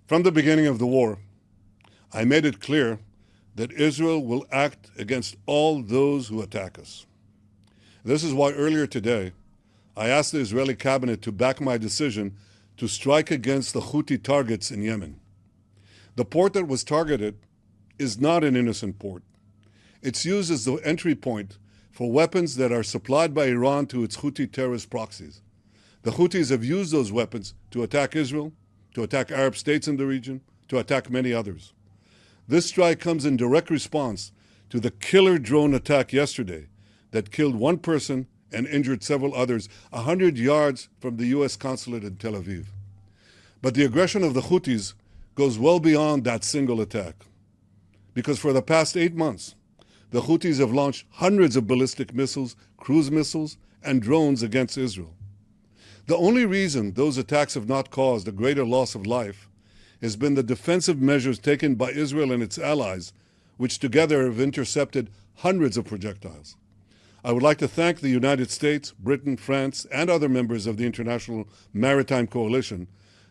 From the beginning of the war, I made it clear that Israel will act against all those who attack us. This is why earlier today, I asked the Israeli cabinet to back my decision to strike against the Houthi targets in Yemen. The port that was targeted is not an innocent port. It's used as the entry point for weapons that are supplied by Iran to its Houthi terrorist proxies. The Houthis have used those weapons to attack Israel, to attack Arab states in the region, to attack many others. This strike comes in direct response to the killer drone attack yesterday that killed one person and injured several others 100 yards from the U.S. consulate in Tel Aviv. But the aggression of the Houthis goes well beyond that single attack. Because for the past 8 months, the Houthis have launched hundreds of ballistic missiles, cruise missiles, and drones against Israel. The only reason those attacks have not caused a greater loss of life has been the defensive measures taken by Israel and its allies, which together have intercepted hundreds of projectiles. I would like to thank the United States, Britain, France, and other members of the International Maritime Coalition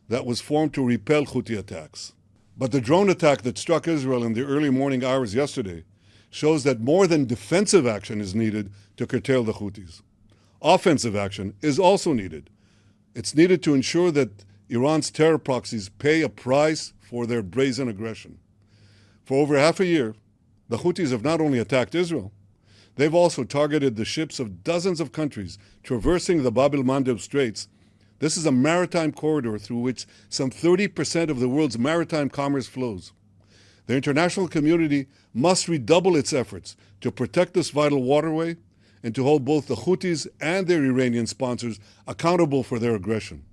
that was formed to repel Houthi attacks. But the drone attack that struck Israel in the early morning hours yesterday shows that more than defensive action is needed to curtail the Houthis. Offensive action is also needed. It's needed to ensure that Iran's terror proxies pay a price for their brazen aggression. For over half a year, the Houthis have not only attacked Israel, they've also targeted the ships of dozens of countries traversing the Bab el-Mandeb Straits. This is a maritime corridor through which some 30% of the world's maritime commerce flows. The international community must redouble its efforts to protect this vital waterway and to hold both the Houthis and their Iranian sponsors accountable for their aggression.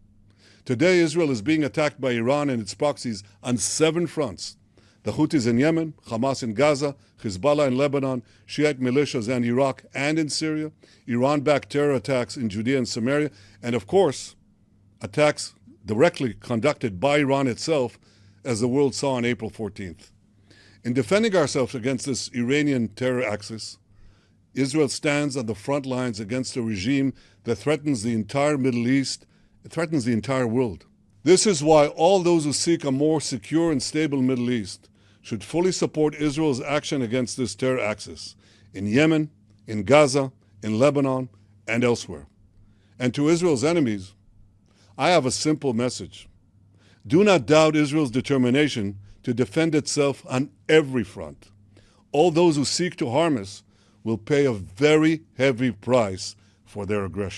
Today, Israel is being attacked by Iran and its proxies on 7 fronts: the Houthis in Yemen, Hamas in Gaza, Hezbollah in Lebanon, Shiite militias in Iraq and in Syria, Iran-backed terror attacks in Judea and Samaria, and of course, attacks directly conducted by Iran itself, as the world saw on April 14th. In defending ourselves against this Iranian terror axis, Israel stands on the front lines against a regime that threatens the entire Middle East. It threatens the entire world. This is why all those who seek a more secure and stable Middle East should fully support Israel's action against this terror axis in Yemen, in Gaza, in Lebanon, and elsewhere. And to Israel's enemies, I have a simple message. Do not doubt Israel's determination to defend itself on every front. All those who seek to harm us will pay a very heavy price for their aggression.